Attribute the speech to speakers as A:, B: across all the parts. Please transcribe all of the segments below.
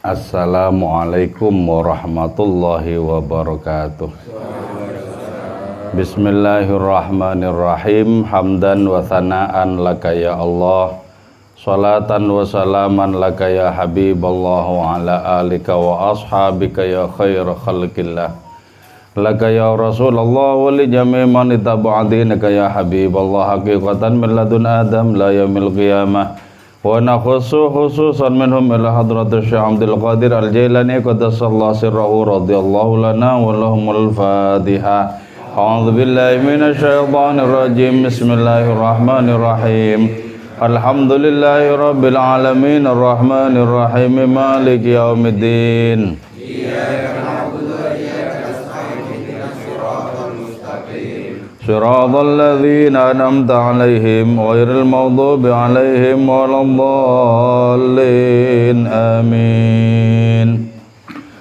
A: Assalamualaikum warahmatullahi wabarakatuh. Bismillahirrahmanirrahim. Hamdan wa thana'an laka ya Allah, salatan wa salaman laka ya Habiballah wa ala alika wa ashabika ya khair khalqillah, laka ya Rasulullah wa li jami' man itaba'adinaka ya Habiballah, haqiqatan min ladun Adam la yaumil qiyamah. Wa nakhussu khususan minhum ila hadratus Syekh Abdul Qadir Al-Jailani qaddasallahu sirrahu radhiyallahu lana wa lahumul Fatihah. A'udzu billahi minasy syaithanir rajim. Bismillahirrahmanirrahim. Alhamdulillahi rabbil alamin arrahmanir rahim maliki yaumiddin. Shiratal ladzina an'amta 'alaihim ghairil maghdubi 'alaihim waladdallin. Amin.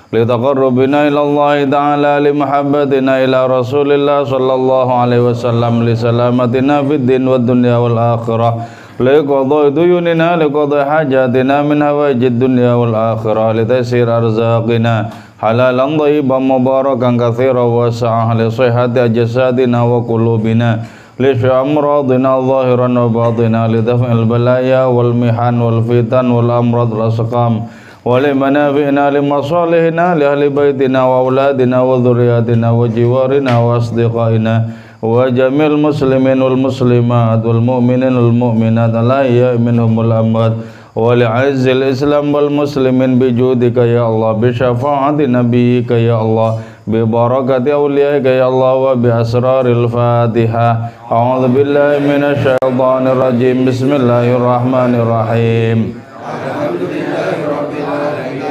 A: Litaqarrubina ila Allah ta'ala li mahabbatina ila Rasulillah sallallahu alaihi wasallam li salamatina fid din wad dunya wal akhirah, li qadai duyunina li qadai hajatina min hawaijid dunya wal akhirah, li taysir arzaqina halalan thayyiban mubarakan katsiran wasi'an, li sihhati ajsadina wa qulubina, li amradina zahiran wa batina, li daf'il balaya wal mihan wal fitan wal amrad wal asqam, wa li manafi'ina li masalihina li ahli baitina wa auladina wa dhurriyyatina wa jiwarina wa asdiqaina wa jamil muslimin wal muslimat wal mu'minin wal mu'minat la minhum wal amwat, wa li'izzil islam wal muslimin bijudika ya Allah, bi syafaati nabiyyika ya Allah, bi barakati awliyaika ya Allah, wa bi asraril Fatihah. A'udzu billahi minasy syaithanir rajim. Bismillahirrahmanirrahim.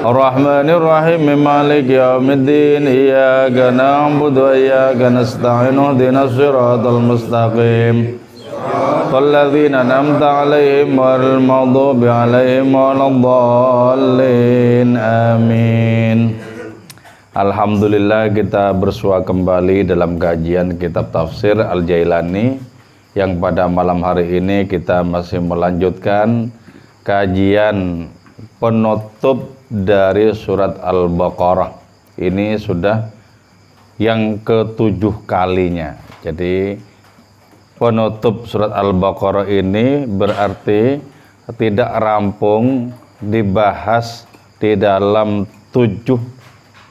A: Ar-Rahmanir Rahim maliki yaumiddin. Iyyaka na'budu wa iyyaka nasta'in. Ihdinas siratal mustaqim. Walladzina an'amta 'alaihim ghairil maghdubi 'alaihim waladdallin. Amin. Alhamdulillah, kita bersua kembali dalam kajian kitab tafsir Al-Jailani, yang pada malam hari ini kita masih melanjutkan kajian penutup dari surat Al-Baqarah. Ini sudah yang ke-7 kalinya. Jadi penutup surat Al-Baqarah ini berarti tidak rampung dibahas di dalam 7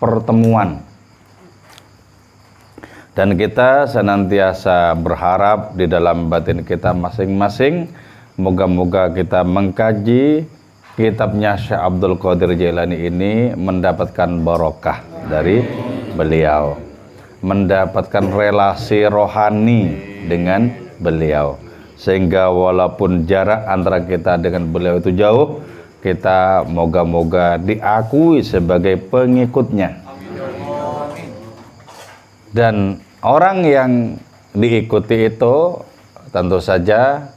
A: pertemuan. Dan kita senantiasa berharap di dalam batin kita masing-masing, moga-moga kita mengkaji kitabnya Syekh Abdul Qadir Jailani ini mendapatkan barokah dari beliau, mendapatkan relasi rohani dengan beliau, sehingga walaupun jarak antara kita dengan beliau itu jauh, kita moga-moga diakui sebagai pengikutnya. Dan orang yang diikuti itu tentu saja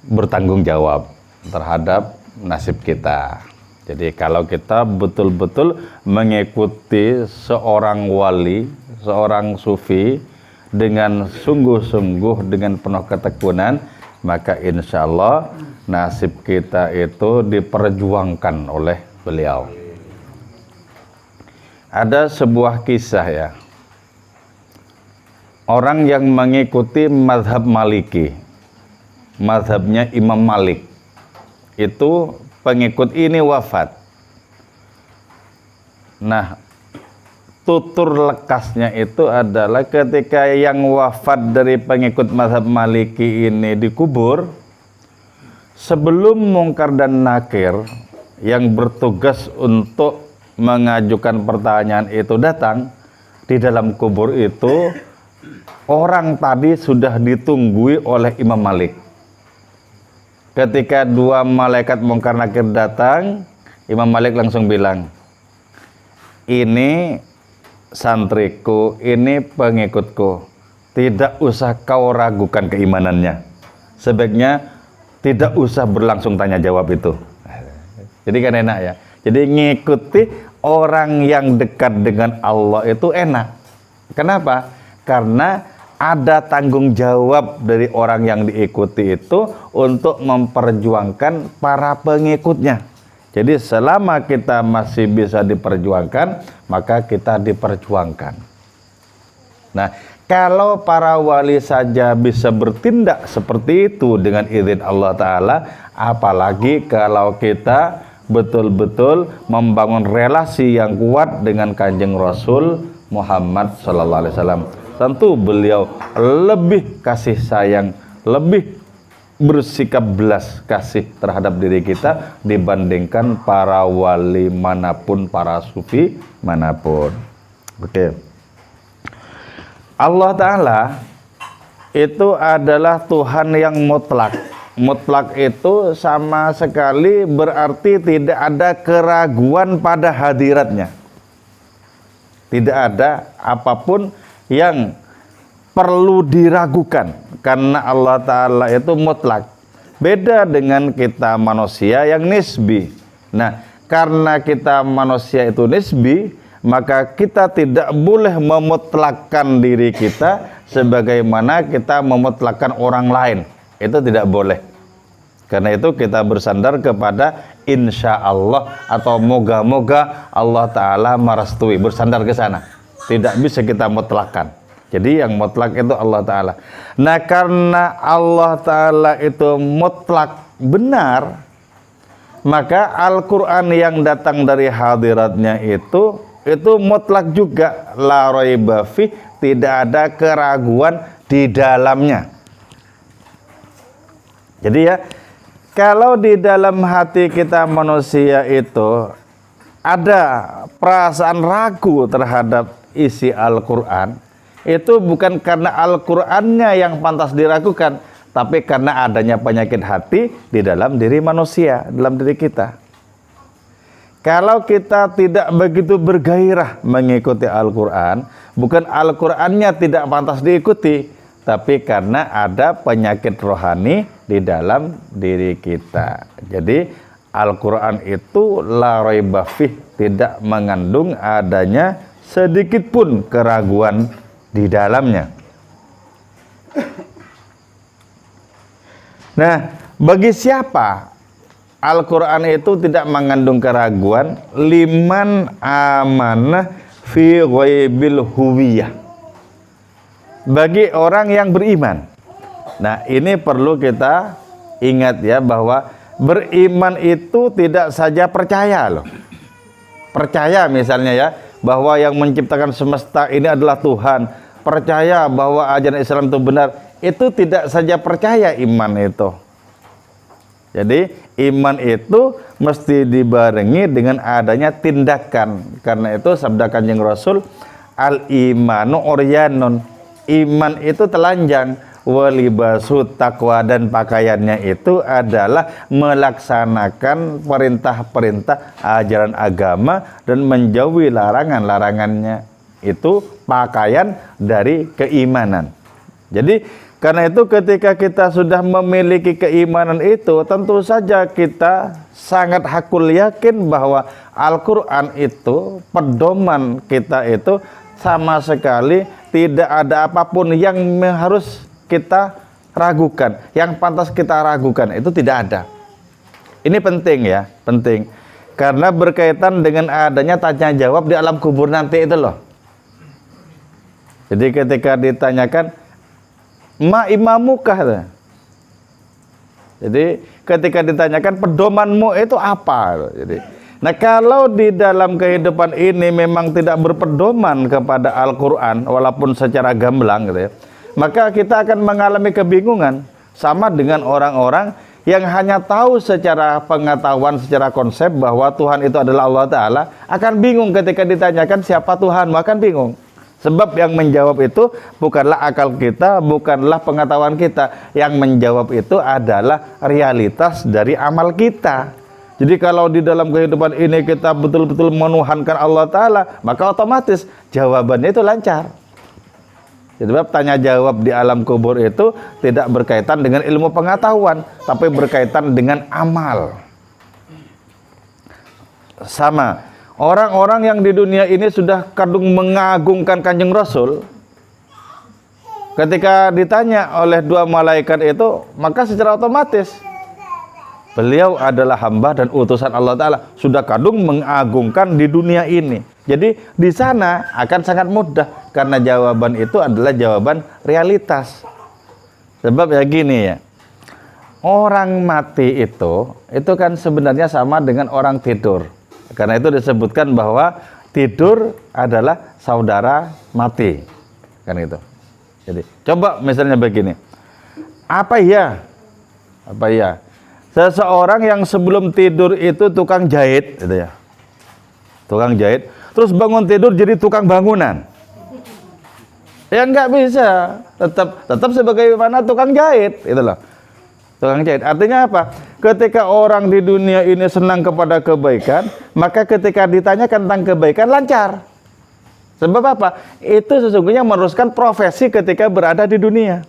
A: bertanggung jawab terhadap nasib kita. Jadi kalau kita betul-betul mengikuti seorang wali, seorang sufi dengan sungguh-sungguh, dengan penuh ketekunan, maka insya Allah nasib kita itu diperjuangkan oleh beliau. Ada sebuah kisah ya, orang yang mengikuti mazhab Maliki, mazhabnya Imam Malik, itu pengikut ini wafat. Nah, tutur lekasnya itu adalah ketika yang wafat dari pengikut mazhab Maliki ini dikubur, sebelum Mungkar dan Nakir yang bertugas untuk mengajukan pertanyaan itu datang, di dalam kubur itu orang tadi sudah ditunggui oleh Imam Malik. Ketika 2 malaikat Mungkar Nakir datang, Imam Malik langsung bilang, ini santriku, ini pengikutku, tidak usah kau ragukan keimanannya, sebaiknya tidak usah berlangsung tanya jawab itu. Jadi kan enak ya. Jadi ngikuti orang yang dekat dengan Allah itu enak. Kenapa? Karena ada tanggung jawab dari orang yang diikuti itu untuk memperjuangkan para pengikutnya. Jadi selama kita masih bisa diperjuangkan, maka kita diperjuangkan. Nah, kalau para wali saja bisa bertindak seperti itu dengan izin Allah Ta'ala, apalagi kalau kita betul-betul membangun relasi yang kuat dengan Kanjeng Rasul Muhammad Sallallahu Alaihi Wasallam. Tentu beliau lebih kasih sayang, lebih bersikap belas kasih terhadap diri kita dibandingkan para wali manapun, para sufi manapun. Oke. Allah Ta'ala itu adalah Tuhan yang mutlak. Mutlak itu sama sekali berarti tidak ada keraguan pada hadiratnya. Tidak ada apapun yang perlu diragukan, karena Allah Ta'ala itu mutlak. Beda dengan kita manusia yang nisbi. Nah, karena kita manusia itu nisbi, maka kita tidak boleh memutlakkan diri kita sebagaimana kita memutlakkan orang lain. Itu tidak boleh. Karena itu kita bersandar kepada insya Allah atau moga-moga Allah Ta'ala merestui, bersandar ke sana. Tidak bisa kita mutlakkan. Jadi yang mutlak itu Allah Ta'ala. Nah, karena Allah Ta'ala itu mutlak benar, maka Al-Quran yang datang dari hadiratnya itu mutlak juga, la raiba fi, tidak ada keraguan di dalamnya. Jadi ya, kalau di dalam hati kita manusia itu ada perasaan ragu terhadap isi Al-Quran, itu bukan karena Al-Qurannya yang pantas diragukan, tapi karena adanya penyakit hati di dalam diri manusia, dalam diri kita. Kalau kita tidak begitu bergairah mengikuti Al-Quran, bukan Al-Qurannya tidak pantas diikuti, tapi karena ada penyakit rohani di dalam diri kita. Jadi Al-Quran itu la raiba fih, tidak mengandung adanya sedikit pun keraguan di dalamnya. Nah, bagi siapa Al-Quran itu tidak mengandung keraguan? Liman amanah fi ghaibil huwiyah, bagi orang yang beriman. Nah, ini perlu kita ingat ya, bahwa beriman itu tidak saja percaya loh. Percaya misalnya ya, bahwa yang menciptakan semesta ini adalah Tuhan. Percaya bahwa ajaran Islam itu benar. Itu tidak saja percaya iman itu. Jadi iman itu mesti dibarengi dengan adanya tindakan. Karena itu sabda Kanjeng Rasul, al-imanu oryanun, iman itu telanjang, walibasu taqwa, dan pakaiannya itu adalah melaksanakan perintah-perintah ajaran agama dan menjauhi larangan-larangannya. Itu pakaian dari keimanan. Jadi karena itu ketika kita sudah memiliki keimanan itu, tentu saja kita sangat hakul yakin bahwa Al-Quran itu, pedoman kita itu sama sekali tidak ada apapun yang harus kita ragukan, yang pantas kita ragukan, itu tidak ada. Ini penting ya, penting. Karena berkaitan dengan adanya tanya jawab di alam kubur nanti itu loh. Jadi ketika ditanyakan, ma imamukah? Jadi ketika ditanyakan pedomanmu itu apa? Jadi, nah kalau di dalam kehidupan ini memang tidak berpedoman kepada Al-Quran, walaupun secara gamblang gitu ya, maka kita akan mengalami kebingungan. Sama dengan orang-orang yang hanya tahu secara pengetahuan, secara konsep bahwa Tuhan itu adalah Allah Ta'ala, akan bingung ketika ditanyakan siapa Tuhan, akan bingung. Sebab yang menjawab itu bukanlah akal kita, bukanlah pengetahuan kita. Yang menjawab itu adalah realitas dari amal kita. Jadi kalau di dalam kehidupan ini kita betul-betul menuhankan Allah Ta'ala, maka otomatis jawabannya itu lancar. Sebab tanya jawab di alam kubur itu tidak berkaitan dengan ilmu pengetahuan, tapi berkaitan dengan amal. Sama. Orang-orang yang di dunia ini sudah kadung mengagungkan Kanjeng Rasul, ketika ditanya oleh dua malaikat itu, maka secara otomatis Beliau adalah hamba dan utusan Allah Ta'ala, sudah kadung mengagungkan di dunia ini. Jadi di sana akan sangat mudah, karena jawaban itu adalah jawaban realitas. Sebab ya gini ya, orang mati itu kan sebenarnya sama dengan orang tidur. Karena itu disebutkan bahwa tidur adalah saudara mati. Kan itu. Jadi coba misalnya begini, apa ya seseorang yang sebelum tidur itu tukang jahit, gitu ya, tukang jahit, terus bangun tidur jadi tukang bangunan, ya nggak bisa, tetap sebagaimana tukang jahit, itu loh, tukang jahit. Artinya apa? Ketika orang di dunia ini senang kepada kebaikan, maka ketika ditanyakan tentang kebaikan lancar. Sebab apa? Itu sesungguhnya meneruskan profesi ketika berada di dunia.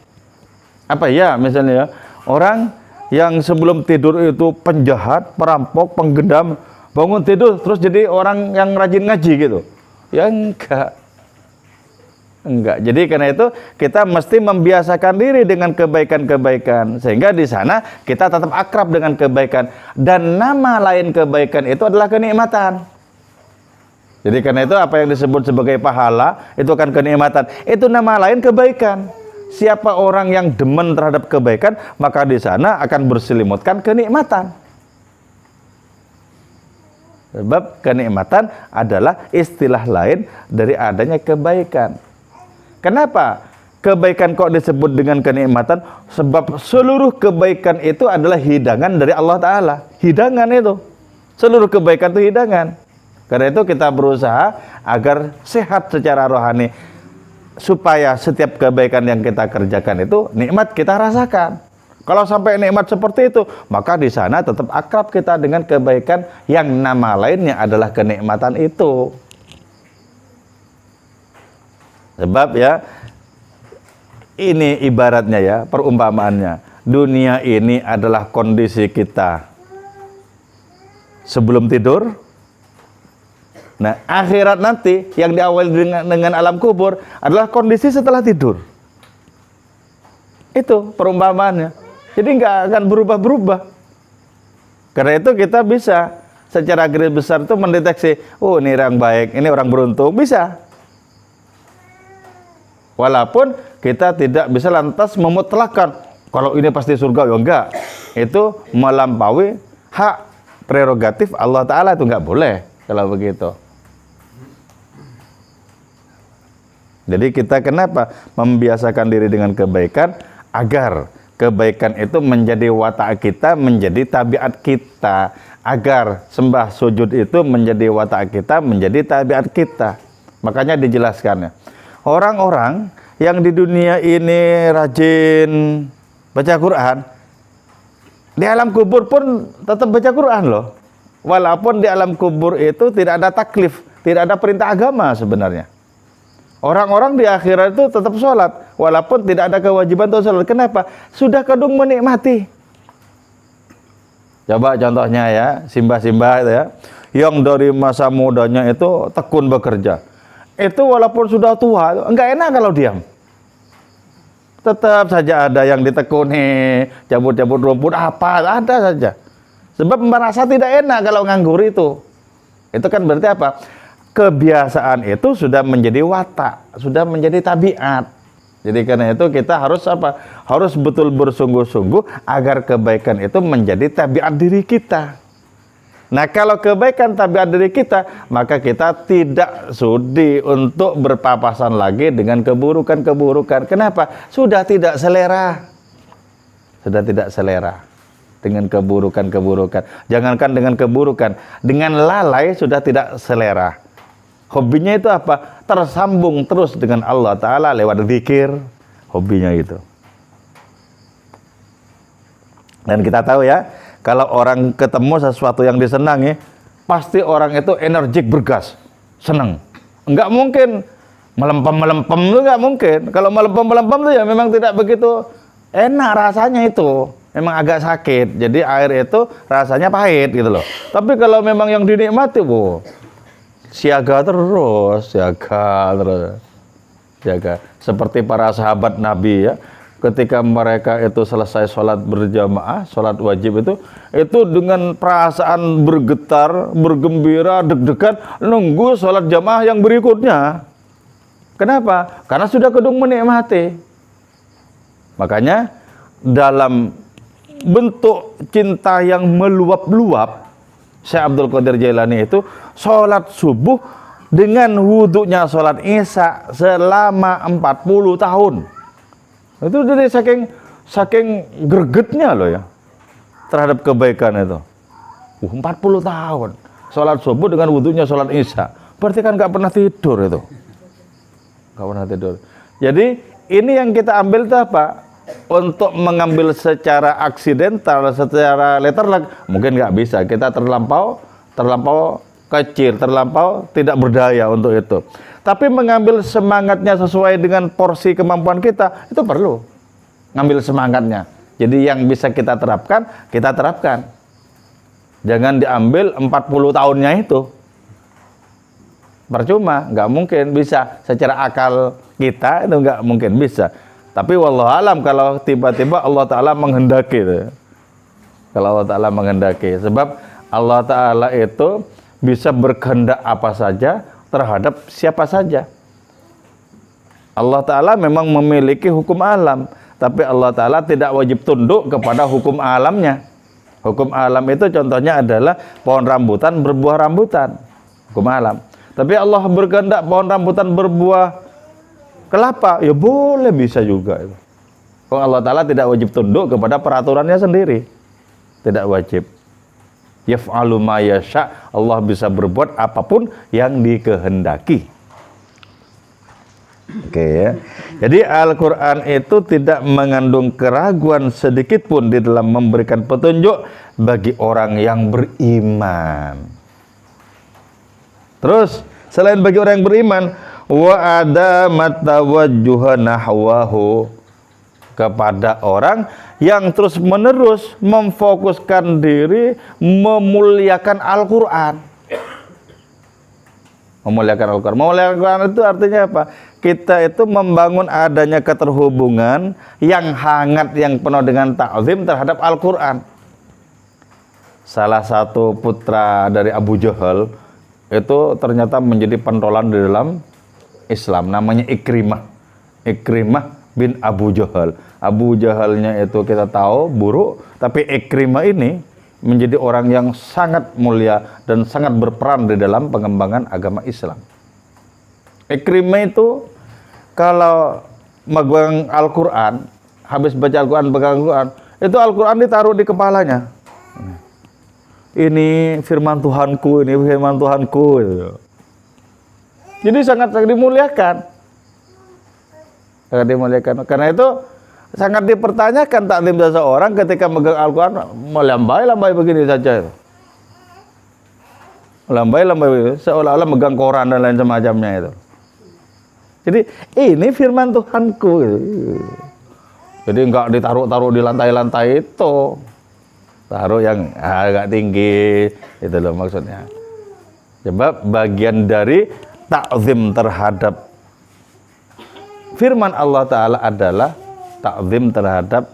A: Apa ya, misalnya ya, orang yang sebelum tidur itu penjahat, perampok, penggendam, bangun tidur terus jadi orang yang rajin ngaji gitu. Ya enggak. Jadi karena itu kita mesti membiasakan diri dengan kebaikan-kebaikan, sehingga di sana kita tetap akrab dengan kebaikan. Dan nama lain kebaikan itu adalah kenikmatan. Jadi karena itu apa yang disebut sebagai pahala itu kan kenikmatan. Itu nama lain kebaikan. Siapa orang yang demen terhadap kebaikan, maka di sana akan berselimutkan kenikmatan. Sebab kenikmatan adalah istilah lain dari adanya kebaikan. Kenapa kebaikan kok disebut dengan kenikmatan? Sebab seluruh kebaikan itu adalah hidangan dari Allah Ta'ala. Hidangan itu. Seluruh kebaikan itu hidangan. Karena itu kita berusaha agar sehat secara rohani, supaya setiap kebaikan yang kita kerjakan itu nikmat kita rasakan. Kalau sampai nikmat seperti itu, maka di sana tetap akrab kita dengan kebaikan yang nama lainnya adalah kenikmatan itu. Sebab ya, ini ibaratnya ya, perumpamaannya, dunia ini adalah kondisi kita sebelum tidur. Nah, akhirat nanti yang diawali dengan alam kubur adalah kondisi setelah tidur. Itu perumpamaannya. Jadi nggak akan berubah-berubah. Karena itu kita bisa secara garis besar itu mendeteksi, oh ini orang baik, ini orang beruntung, bisa. Walaupun kita tidak bisa lantas memutlakkan kalau ini pasti surga, ya enggak. Itu melampaui hak prerogatif Allah Ta'ala, itu enggak boleh kalau begitu. Jadi kita kenapa membiasakan diri dengan kebaikan? Agar kebaikan itu menjadi watak kita, menjadi tabiat kita. Agar sembah sujud itu menjadi watak kita, menjadi tabiat kita. Makanya dijelaskannya, orang-orang yang di dunia ini rajin baca Quran, di alam kubur pun tetap baca Quran loh. Walaupun di alam kubur itu tidak ada taklif, tidak ada perintah agama sebenarnya. Orang-orang di akhirat itu tetap sholat, walaupun tidak ada kewajiban untuk sholat. Kenapa? Sudah kadung menikmati. Coba contohnya ya, simbah-simbah itu ya, yang dari masa mudanya itu tekun bekerja. Itu walaupun sudah tua, enggak enak kalau diam. Tetap saja ada yang ditekuni, cabut-cabut rumput, apa, ada saja. Sebab merasa tidak enak kalau nganggur itu. Itu kan berarti apa? Kebiasaan itu sudah menjadi watak, sudah menjadi tabiat. Jadi karena itu kita harus apa? Harus betul bersungguh-sungguh agar kebaikan itu menjadi tabiat diri kita. Nah, kalau kebaikan tabiat diri kita, maka kita tidak sudi untuk berpapasan lagi dengan keburukan-keburukan. Kenapa? Sudah tidak selera. Sudah tidak selera dengan keburukan-keburukan. Jangankan dengan keburukan, dengan lalai sudah tidak selera. Hobinya itu apa? Tersambung terus dengan Allah Ta'ala lewat zikir. Hobinya itu. Dan kita tahu ya, kalau orang ketemu sesuatu yang disenangi, pasti orang itu energik, bergas, senang. Enggak mungkin melempem-melempem, itu enggak mungkin. Kalau melempem-melempem itu ya memang tidak begitu enak rasanya itu. Memang agak sakit. Jadi air itu rasanya pahit gitu loh. Tapi kalau memang yang dinikmati, siaga terus, siaga. Seperti para sahabat Nabi ya. ketika mereka itu selesai sholat berjamaah, sholat wajib itu dengan perasaan bergetar, bergembira, deg-degan, nunggu sholat jamaah yang berikutnya. Kenapa? Karena sudah kedung menikmati. Makanya dalam bentuk cinta yang meluap-luap, Syekh Abdul Qadir Jailani itu sholat subuh dengan wudhunya sholat isya selama 40 tahun. Itu dari saking gregetnya loh ya terhadap kebaikan itu. 40 tahun sholat subuh dengan wudhunya sholat isya, berarti kan nggak pernah tidur itu, nggak pernah tidur. Jadi ini yang kita ambil itu apa? Untuk mengambil secara aksidental, secara letterlek mungkin nggak bisa. Kita terlampau kecil, terlampau tidak berdaya untuk itu. Tapi mengambil semangatnya sesuai dengan porsi kemampuan kita, itu perlu ngambil semangatnya. Jadi yang bisa kita terapkan, kita terapkan. Jangan diambil 40 tahunnya itu. Percuma, nggak mungkin bisa. Secara akal kita itu nggak mungkin bisa. Tapi wallahu alam kalau tiba-tiba Allah Ta'ala menghendaki itu. Kalau Allah Ta'ala menghendaki. Sebab Allah Ta'ala itu bisa berkehendak apa saja terhadap siapa saja. Allah Ta'ala memang memiliki hukum alam, tapi Allah Ta'ala tidak wajib tunduk kepada hukum alamnya. Hukum alam itu contohnya adalah pohon rambutan berbuah rambutan, hukum alam. Tapi Allah berkehendak pohon rambutan berbuah kelapa, ya boleh, bisa juga. Kalau Allah Ta'ala tidak wajib tunduk kepada peraturannya sendiri, tidak wajib. Yaf'alu ma yasha', Allah bisa berbuat apapun yang dikehendaki. Oke ya. Jadi Al-Qur'an itu tidak mengandung keraguan sedikit pun di dalam memberikan petunjuk bagi orang yang beriman. Terus selain bagi orang yang beriman, wa adamat tawajjuha nahwahu, kepada orang yang terus-menerus memfokuskan diri memuliakan Al-Qur'an. Memuliakan Al-Qur'an. Memuliakan Al-Qur'an itu artinya apa? Kita itu membangun adanya keterhubungan yang hangat, yang penuh dengan ta'zim terhadap Al-Qur'an. Salah satu putra dari Abu Jahal itu ternyata menjadi pentolan di dalam Islam, namanya Ikrimah. Ikrimah bin Abu Jahal. Abu Jahalnya itu kita tahu buruk, tapi Ikrimah ini menjadi orang yang sangat mulia dan sangat berperan di dalam pengembangan agama Islam. Ikrimah itu kalau megang Al-Quran, habis baca Al-Quran, pegang Al-Quran, itu Al-Quran ditaruh di kepalanya. Ini firman Tuhanku, ini firman Tuhanku. Jadi sangat dimuliakan. Sangat dimuliakan. Karena itu sangat dipertanyakan taklim seseorang ketika megang Al-Quran, melambai-lambai begini saja. Lambai-lambai begini, seolah-olah megang koran dan lain semacamnya itu. Jadi ini firman Tuhanku. Jadi enggak ditaruh-taruh di lantai-lantai itu. Taruh yang agak tinggi, itu loh maksudnya. Sebab bagian dari ta'zim terhadap firman Allah Ta'ala adalah ta'zim terhadap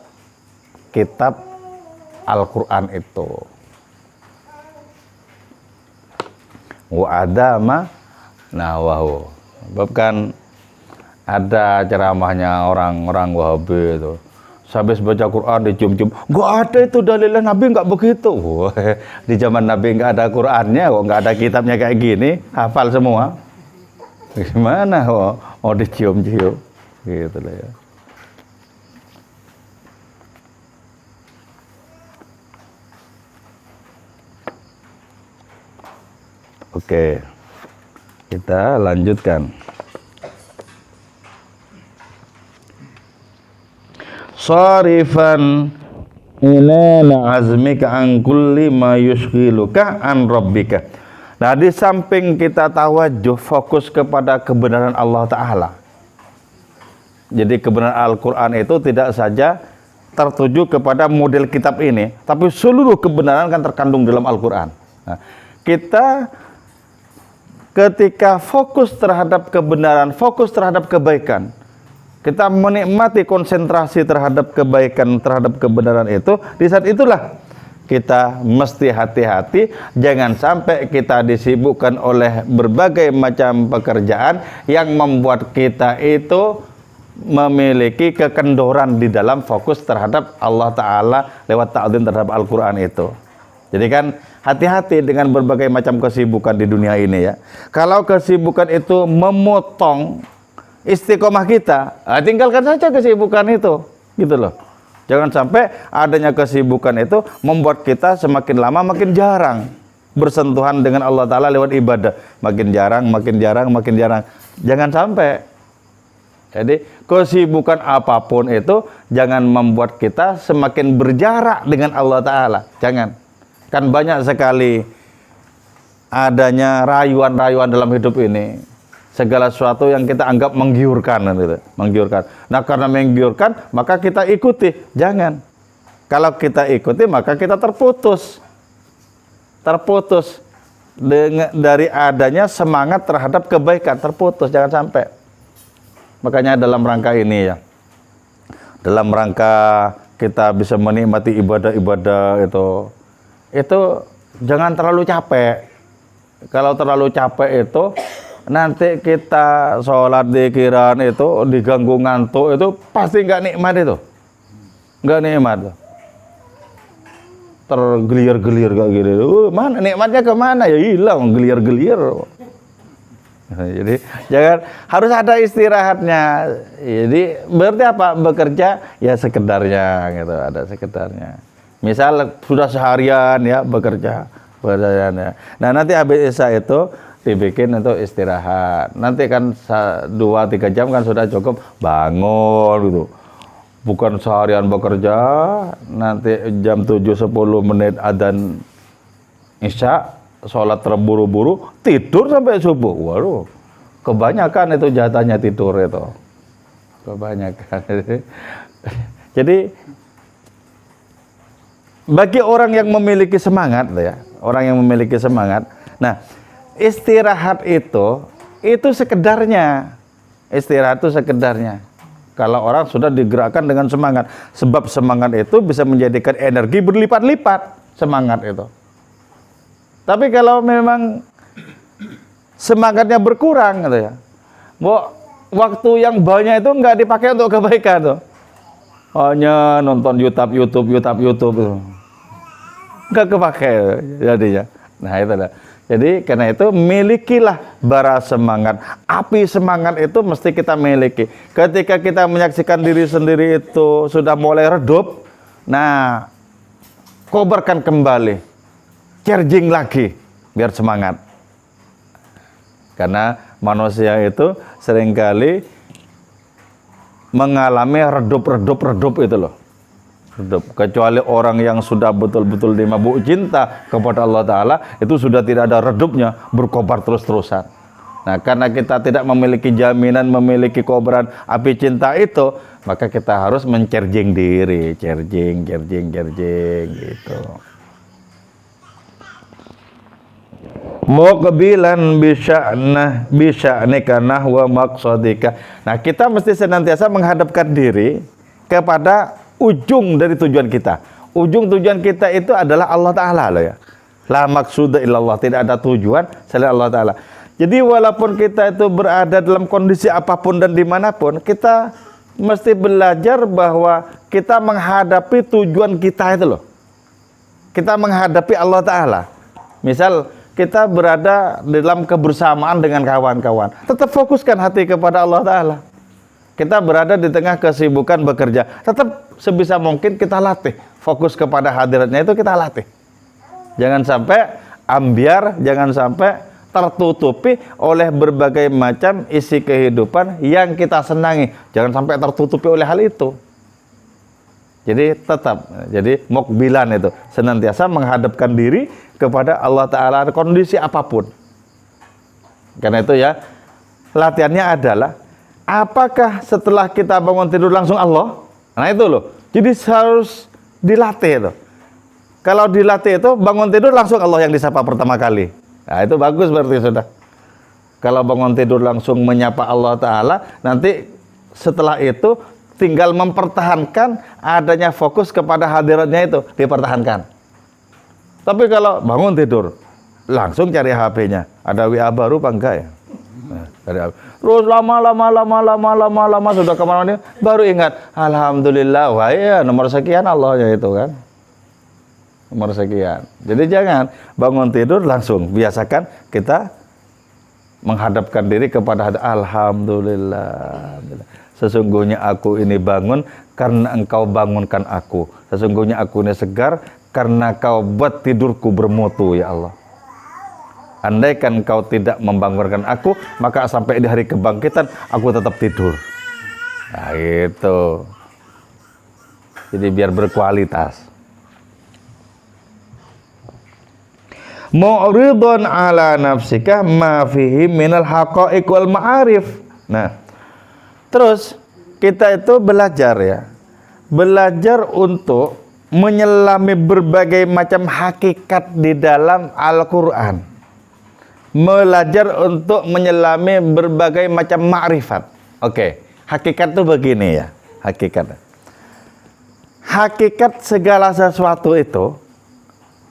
A: kitab Al-Quran itu. Wa adama nahwahu. Sebab kan ada ceramahnya orang-orang Wahabi itu. Habis baca Quran dicium-cium, nggak ada itu dalilnya, Nabi nggak begitu. Wah, di zaman Nabi nggak ada Qurannya, kok nggak ada kitabnya kayak gini, hafal semua. Gimana? Oh dicium-cium, gitu lah ya. Oke, kita lanjutkan. Sarifan ila azmika an kulli ma yushghiluka an rabbika. Nah, di samping kita tawajuh fokus kepada kebenaran Allah Ta'ala. Jadi kebenaran Al-Quran itu tidak saja tertuju kepada model kitab ini, tapi seluruh kebenaran kan terkandung dalam Al-Quran. Nah, kita ketika fokus terhadap kebenaran, fokus terhadap kebaikan, kita menikmati konsentrasi terhadap kebaikan, terhadap kebenaran itu, di saat itulah kita mesti hati-hati, jangan sampai kita disibukkan oleh berbagai macam pekerjaan yang membuat kita itu memiliki kekendoran di dalam fokus terhadap Allah Ta'ala lewat ta'zim terhadap Al-Quran itu. Jadi kan hati-hati dengan berbagai macam kesibukan di dunia ini ya. Kalau kesibukan itu memotong istiqomah kita, tinggalkan saja kesibukan itu, gitu loh. Jangan sampai adanya kesibukan itu membuat kita semakin lama makin jarang bersentuhan dengan Allah Ta'ala lewat ibadah. Makin jarang, makin jarang, makin jarang. Jangan sampai. Jadi kesibukan apapun itu jangan membuat kita semakin berjarak dengan Allah Ta'ala. Jangan. Kan banyak sekali adanya rayuan-rayuan dalam hidup ini. Segala sesuatu yang kita anggap menggiurkan, gitu. Menggiurkan. Nah, karena menggiurkan, maka kita ikuti. Jangan. Kalau kita ikuti, maka kita terputus. Terputus dari adanya semangat terhadap kebaikan. Terputus, jangan sampai. Makanya dalam rangka ini ya, dalam rangka kita bisa menikmati ibadah-ibadah itu jangan terlalu capek. Kalau terlalu capek itu nanti kita sholat dzikiran itu diganggu ngantuk itu pasti nggak nikmat itu, nggak nikmat, tergelir-gelir kayak gitu. Mana nikmatnya kemana ya, hilang gelir-gelir. Jadi jangan, harus ada istirahatnya. Jadi berarti apa, bekerja ya sekedarnya gitu, ada sekedarnya. Misal sudah seharian ya bekerja. Nah nanti habis isya itu dibikin untuk istirahat. Nanti kan 2-3 jam kan sudah cukup, bangun gitu. Bukan seharian bekerja, nanti jam 7-10 menit adzan isya, sholat terburu-buru, tidur sampai subuh. Waduh, kebanyakan itu jatahnya tidur itu. Kebanyakan. Jadi bagi orang yang memiliki semangat ya, orang yang memiliki semangat, nah istirahat itu sekedarnya. Istirahat itu sekedarnya. Kalau orang sudah digerakkan dengan semangat, sebab semangat itu bisa menjadikan energi berlipat-lipat, semangat itu. Tapi kalau memang semangatnya berkurang gitu ya, waktu yang banyak itu nggak dipakai untuk kebaikan tuh. Hanya nonton YouTube itu. Nggak kepakai jadinya. Nah itu dah. Jadi karena itu milikilah bara semangat. Api semangat itu mesti kita miliki. Ketika kita menyaksikan diri sendiri itu sudah mulai redup, nah kobarkan kembali, charging lagi biar semangat. Karena manusia itu seringkali mengalami redup itu loh. Kecuali orang yang sudah betul-betul dimabuk cinta kepada Allah Ta'ala, itu sudah tidak ada redupnya, berkobar terus-terusan. Nah karena kita tidak memiliki jaminan, memiliki kobaran api cinta itu, maka kita harus men-charging diri, charging gitu. Muqbilan bisya'nika nahwa maqsadika. Nah kita mesti senantiasa menghadapkan diri kepada ujung dari tujuan kita. Ujung tujuan kita itu adalah Allah Ta'ala loh ya. La maqsuda illallah, tidak ada tujuan selain Allah Ta'ala. Jadi walaupun kita itu berada dalam kondisi apapun dan dimanapun, kita mesti belajar bahwa kita menghadapi tujuan kita itu loh. Kita menghadapi Allah Ta'ala. Misal kita berada dalam kebersamaan dengan kawan-kawan, tetap fokuskan hati kepada Allah Ta'ala. Kita berada di tengah kesibukan bekerja, tetap sebisa mungkin kita latih fokus kepada hadiratnya, itu kita latih. Jangan sampai ambiar, jangan sampai tertutupi oleh berbagai macam isi kehidupan yang kita senangi. Jangan sampai tertutupi oleh hal itu. Jadi tetap, jadi mukbilan itu senantiasa menghadapkan diri kepada Allah Ta'ala kondisi apapun. Karena itu ya, latihannya adalah apakah setelah kita bangun tidur langsung Allah? Nah itu loh. Jadi harus dilatih itu. Kalau dilatih itu bangun tidur langsung Allah yang disapa pertama kali. Nah itu bagus berarti sudah. Kalau bangun tidur langsung menyapa Allah Ta'ala, nanti setelah itu tinggal mempertahankan adanya fokus kepada hadiratnya itu, dipertahankan. Tapi kalau bangun tidur, langsung cari HP-nya. Ada WA baru apa enggak ya? Terus lama sudah kemana-mana, baru ingat, alhamdulillah, wah ya nomor sekian Allahnya itu kan. Nomor sekian. Jadi jangan bangun tidur langsung, biasakan kita menghadapkan diri kepada alhamdulillah. Sesungguhnya aku ini bangun karena engkau bangunkan aku. Sesungguhnya aku ini segar karena kau buat tidurku bermutu ya Allah. Andaikan kau tidak membangunkan aku, maka sampai di hari kebangkitan aku tetap tidur. Nah itu. Jadi biar berkualitas. Mu'ridun ala nafsika ma fihi minal haqa'iq wal ma'arif. Nah, terus kita itu belajar ya. Belajar untuk menyelami berbagai macam hakikat di dalam Al-Qur'an. Belajar untuk menyelami berbagai macam ma'rifat. Oke, hakikat itu begini ya, hakikat. Hakikat segala sesuatu itu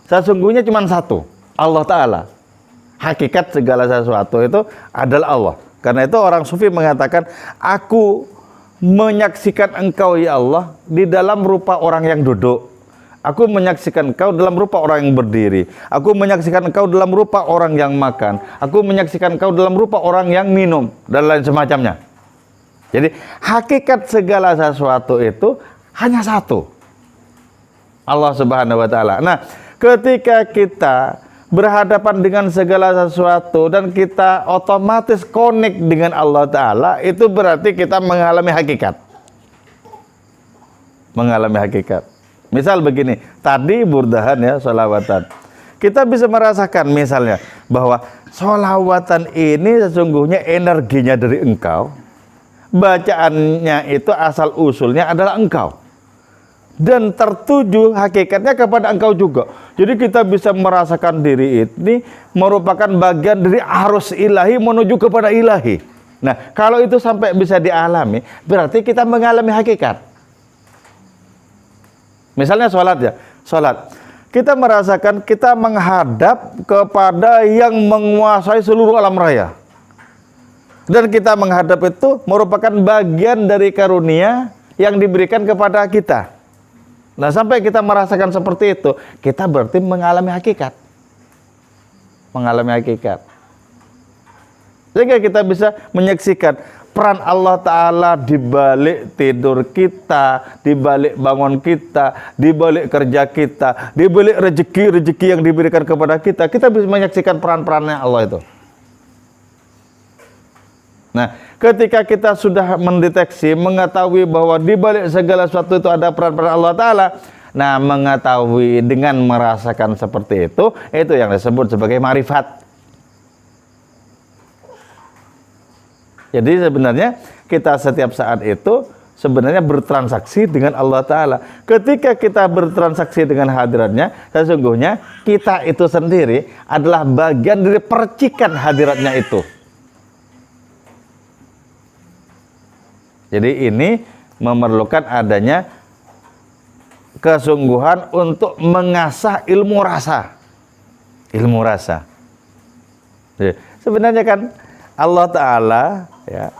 A: sesungguhnya cuma satu, Allah Ta'ala. Hakikat segala sesuatu itu adalah Allah. Karena itu orang sufi mengatakan, aku menyaksikan engkau ya Allah di dalam rupa orang yang duduk. Aku menyaksikan engkau dalam rupa orang yang berdiri. Aku menyaksikan engkau dalam rupa orang yang makan. Aku menyaksikan engkau dalam rupa orang yang minum. Dan lain semacamnya. Jadi hakikat segala sesuatu itu hanya satu, Allah Subhanahu wa Ta'ala. Nah, ketika kita berhadapan dengan segala sesuatu dan kita otomatis connect dengan Allah Ta'ala, itu berarti kita mengalami hakikat. Mengalami hakikat. Misal begini, tadi burdahan ya, sholawatan. Kita bisa merasakan misalnya bahwa sholawatan ini sesungguhnya energinya dari engkau. Bacaannya itu asal usulnya adalah engkau. Dan tertuju hakikatnya kepada engkau juga. Jadi kita bisa merasakan diri ini merupakan bagian dari arus ilahi menuju kepada ilahi. Nah, kalau itu sampai bisa dialami, berarti kita mengalami hakikat. Misalnya sholat ya, sholat. Kita merasakan kita menghadap kepada yang menguasai seluruh alam raya. Dan kita menghadap itu merupakan bagian dari karunia yang diberikan kepada kita. Nah, sampai kita merasakan seperti itu, kita berarti mengalami hakikat. Mengalami hakikat. Sehingga kita bisa menyaksikan peran Allah Ta'ala di balik tidur kita, di balik bangun kita, di balik kerja kita, di balik rezeki-rezeki yang diberikan kepada kita. Kita bisa menyaksikan peran-perannya Allah itu. Nah, ketika kita sudah mendeteksi, mengetahui bahwa di balik segala sesuatu itu ada peran-peran Allah Ta'ala, nah, mengetahui dengan merasakan seperti itu yang disebut sebagai marifat. Jadi sebenarnya kita setiap saat itu sebenarnya bertransaksi dengan Allah Ta'ala. Ketika kita bertransaksi dengan hadiratnya, sesungguhnya kita itu sendiri adalah bagian dari percikan hadiratnya itu. Jadi ini memerlukan adanya kesungguhan untuk mengasah ilmu rasa. Ilmu rasa. Jadi, sebenarnya kan Allah Ta'ala ya,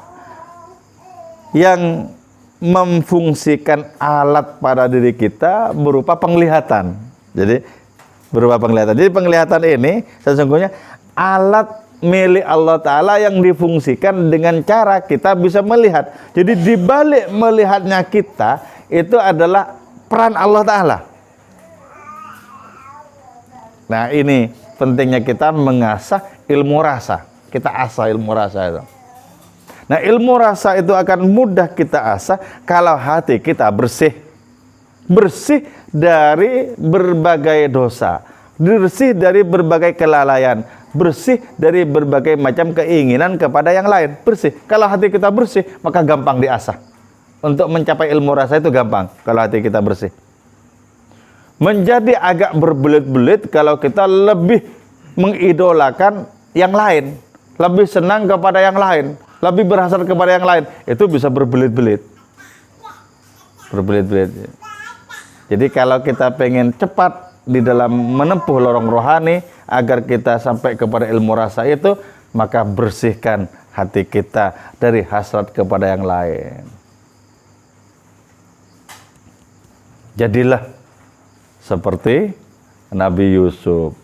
A: yang memfungsikan alat pada diri kita berupa penglihatan. Jadi berupa penglihatan. Jadi penglihatan ini sesungguhnya alat milik Allah Ta'ala yang difungsikan dengan cara kita bisa melihat. Jadi dibalik melihatnya kita itu adalah peran Allah Ta'ala. Nah, ini pentingnya kita mengasah ilmu rasa. Kita asah ilmu rasa itu. Nah, ilmu rasa itu akan mudah kita asah kalau hati kita bersih. Bersih dari berbagai dosa. Bersih dari berbagai kelalaian. Bersih dari berbagai macam keinginan kepada yang lain. Bersih. Kalau hati kita bersih, maka gampang diasah. Untuk mencapai ilmu rasa itu gampang kalau hati kita bersih. Menjadi agak berbelit-belit kalau kita lebih mengidolakan yang lain. Lebih senang kepada yang lain. lebih berhasrat kepada yang lain, itu bisa berbelit-belit. Berbelit-belit. Jadi kalau kita pengen cepat di dalam menempuh lorong rohani agar kita sampai kepada ilmu rasa itu, maka bersihkan hati kita dari hasrat kepada yang lain. Jadilah seperti Nabi Yusuf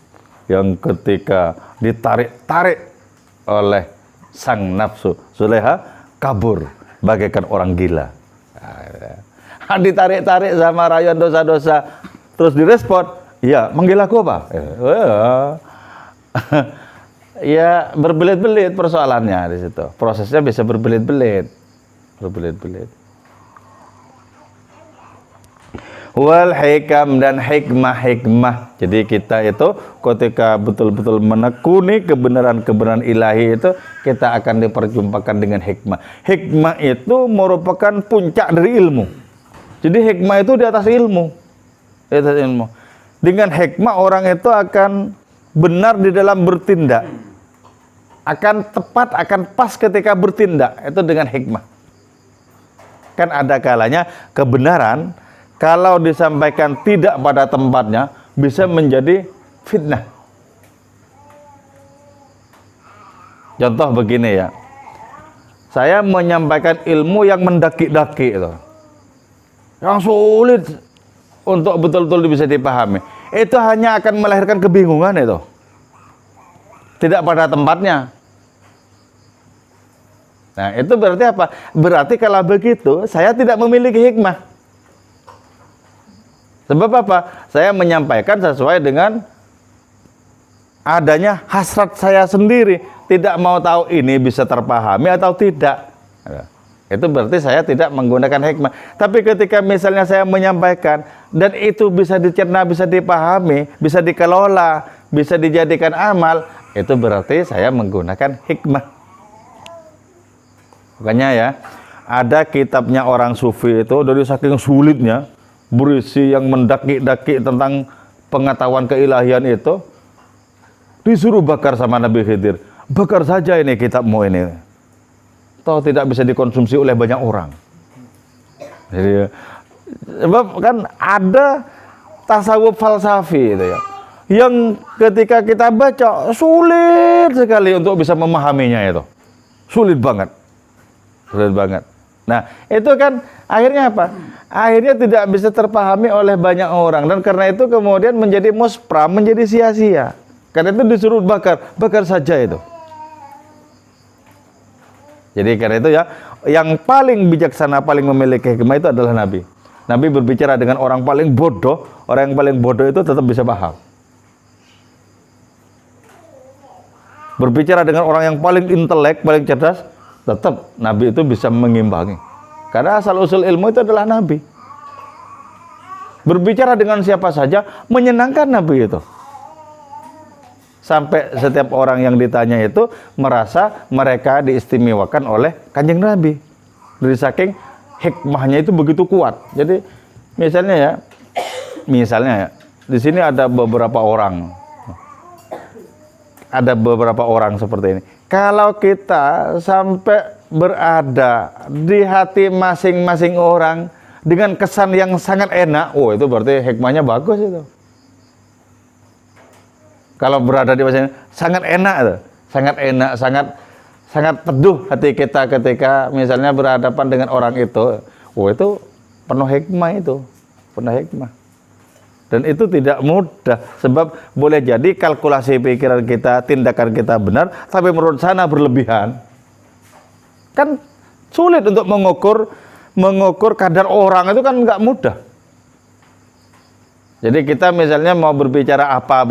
A: yang ketika ditarik-tarik oleh sang nafsu Zulekha, kabur bagaikan orang gila. Ditarik-tarik sama rayuan dosa-dosa, terus direspon, ya manggil aku apa? Ya berbelit-belit persoalannya di situ. Prosesnya bisa berbelit-belit. Wal hikam, dan hikmah. Jadi kita itu ketika betul-betul menekuni kebenaran-kebenaran ilahi itu, kita akan diperjumpakan dengan hikmah. Hikmah itu merupakan puncak dari ilmu. Jadi hikmah itu di atas ilmu. Dengan hikmah orang itu akan benar di dalam bertindak. Akan tepat, akan pas ketika bertindak. Itu dengan hikmah. Kan ada kalanya kebenaran kalau disampaikan tidak pada tempatnya bisa menjadi fitnah. Contoh begini ya. Saya menyampaikan ilmu yang mendaki-daki itu. Yang sulit untuk betul-betul bisa dipahami. Itu hanya akan melahirkan kebingungan itu. Tidak pada tempatnya. Nah, itu berarti apa? Berarti kalau begitu, saya tidak memiliki hikmah. Sebab apa? Saya menyampaikan sesuai dengan adanya hasrat saya sendiri. Tidak mau tahu ini bisa terpahami atau tidak. Itu berarti saya tidak menggunakan hikmah. Tapi ketika misalnya saya menyampaikan dan itu bisa dicerna, bisa dipahami, bisa dikelola, bisa dijadikan amal, itu berarti saya menggunakan hikmah. Makanya ya, ada kitabnya orang sufi itu dari saking sulitnya, berisi yang mendaki-daki tentang pengetahuan keilahian itu, disuruh bakar sama Nabi Khidir. Bakar saja ini kitabmu ini. Toh tidak bisa dikonsumsi oleh banyak orang. Jadi, sebab kan ada tasawuf falsafi itu ya, yang ketika kita baca sulit sekali untuk bisa memahaminya itu. Sulit banget. Nah, itu kan akhirnya apa? Akhirnya tidak bisa terpahami oleh banyak orang, dan karena itu kemudian menjadi muspra, menjadi sia-sia. Karena itu disuruh bakar saja itu. Jadi karena itu ya, yang paling bijaksana, paling memiliki hikmah itu adalah Nabi. Nabi berbicara dengan orang paling bodoh, orang yang paling bodoh itu tetap bisa paham. Berbicara dengan orang yang paling intelek, paling cerdas, tetap Nabi itu bisa mengimbangi. Karena asal-usul ilmu itu adalah Nabi. Berbicara dengan siapa saja, menyenangkan Nabi itu. Sampai setiap orang yang ditanya itu merasa mereka diistimewakan oleh Kanjeng Nabi. Dari saking hikmahnya itu begitu kuat. Jadi misalnya ya, di sini ada beberapa orang. Ada beberapa orang seperti ini. Kalau kita sampai berada di hati masing-masing orang dengan kesan yang sangat enak, oh itu berarti hikmahnya bagus itu. Kalau berada di masing sangat enak itu, sangat teduh hati kita ketika misalnya berhadapan dengan orang itu. Oh itu penuh hikmah itu, penuh hikmah. Dan itu tidak mudah, sebab boleh jadi kalkulasi pikiran kita, tindakan kita benar, tapi menurut sana berlebihan. Kan sulit untuk mengukur kadar orang itu kan nggak mudah. Jadi kita misalnya mau berbicara apa,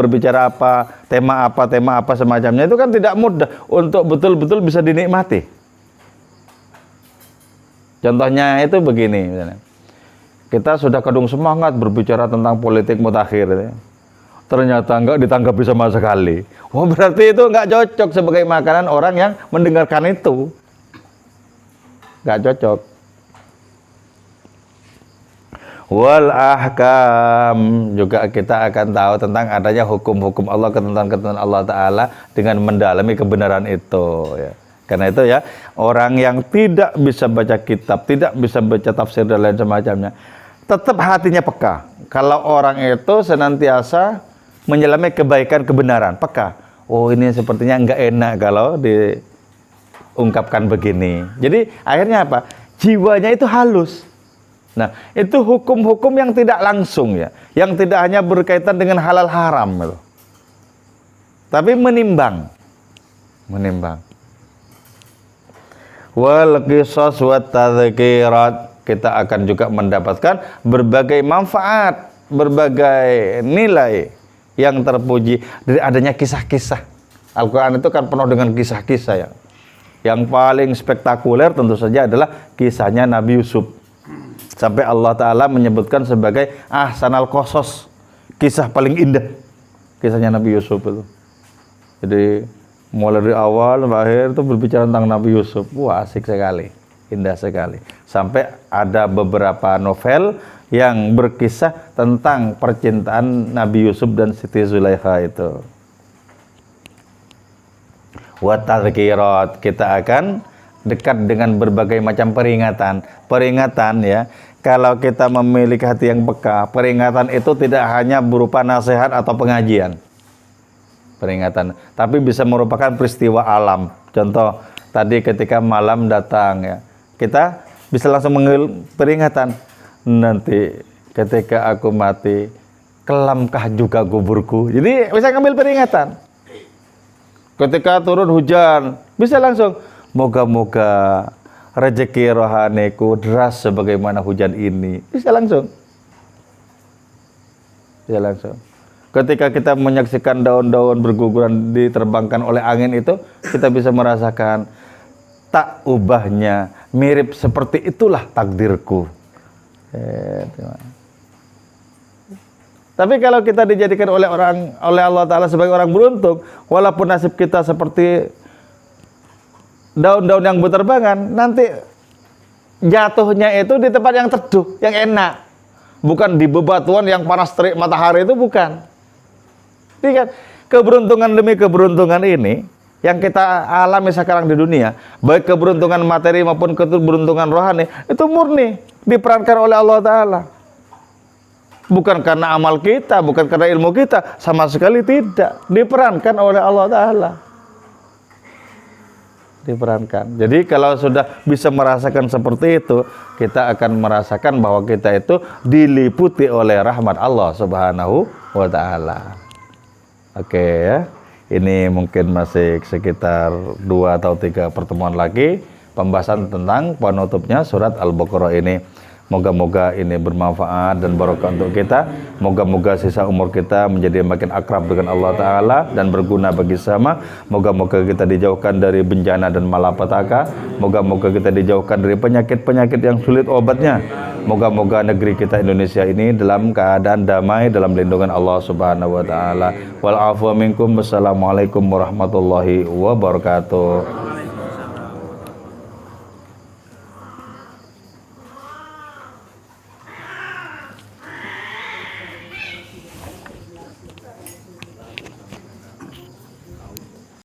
A: tema apa semacamnya, itu kan tidak mudah untuk betul-betul bisa dinikmati. Contohnya itu begini misalnya. Kita sudah kadung semangat berbicara tentang politik mutakhir. Ternyata enggak ditanggapi sama sekali. Oh berarti itu enggak cocok sebagai makanan orang yang mendengarkan itu. Enggak cocok. Wal ahkam, juga kita akan tahu tentang adanya hukum-hukum Allah, ketentuan-ketentuan Allah Ta'ala dengan mendalami kebenaran itu ya. Karena itu ya, orang yang tidak bisa baca kitab, tidak bisa baca tafsir dan lain semacamnya, tetap hatinya peka. Kalau orang itu senantiasa menyelami kebaikan, kebenaran, peka. Oh, ini sepertinya enggak enak kalau diungkapkan begini. Jadi akhirnya apa? Jiwanya itu halus. Nah, itu hukum-hukum yang tidak langsung ya, yang tidak hanya berkaitan dengan halal haram gitu. Tapi menimbang. Wal qisas wat tadhkirat, kita akan juga mendapatkan berbagai manfaat, berbagai nilai yang terpuji dari adanya kisah-kisah. Al-Quran itu kan penuh dengan kisah-kisah ya. Yang paling spektakuler tentu saja adalah kisahnya Nabi Yusuf. Sampai Allah Ta'ala menyebutkan sebagai ahsanal qasas, kisah paling indah. Kisahnya Nabi Yusuf itu. Jadi mulai dari awal sampai akhir itu berbicara tentang Nabi Yusuf. Wah, asik sekali, indah sekali. Sampai ada beberapa novel yang berkisah tentang percintaan Nabi Yusuf dan Siti Zulaikha itu. Wa tadhkirat, kita akan dekat dengan berbagai macam peringatan. Peringatan ya, kalau kita memiliki hati yang peka, peringatan itu tidak hanya berupa nasihat atau pengajian. Peringatan, tapi bisa merupakan peristiwa alam. Contoh tadi ketika malam datang ya, kita bisa langsung mengambil peringatan. Nanti ketika aku mati, kelamkah juga kuburku. Jadi bisa ngambil peringatan. Ketika turun hujan, bisa langsung, moga-moga rezeki rohaniku deras sebagaimana hujan ini. Bisa langsung. Ketika kita menyaksikan daun-daun berguguran diterbangkan oleh angin itu, kita bisa merasakan tak ubahnya, mirip seperti itulah takdirku. Tapi kalau kita dijadikan oleh Allah Ta'ala sebagai orang beruntung, walaupun nasib kita seperti daun-daun yang berterbangan, nanti jatuhnya itu di tempat yang teduh, yang enak, bukan di bebatuan yang panas terik matahari, itu bukan. Ini kan keberuntungan demi keberuntungan ini yang kita alami sekarang di dunia, baik keberuntungan materi maupun keberuntungan rohani, itu murni diperankan oleh Allah Ta'ala. Bukan karena amal kita, bukan karena ilmu kita, sama sekali tidak. Diperankan oleh Allah Ta'ala. Diperankan. Jadi kalau sudah bisa merasakan seperti itu, kita akan merasakan bahwa kita itu diliputi oleh rahmat Allah Subhanahu wa Ta'ala. Oke ya, ini mungkin masih sekitar 2 atau 3 pertemuan lagi pembahasan tentang penutupnya surat Al-Baqarah ini. Moga-moga ini bermanfaat dan barokah untuk kita. Moga-moga sisa umur kita menjadi makin akrab dengan Allah Ta'ala dan berguna bagi sesama. Moga-moga kita dijauhkan dari bencana dan malapetaka. Moga-moga kita dijauhkan dari penyakit-penyakit yang sulit obatnya. Moga-moga negeri kita Indonesia ini dalam keadaan damai, dalam lindungan Allah Subhanahu wa Ta'ala. Wal afwa minkum. Wassalamualaikum warahmatullahi wabarakatuh.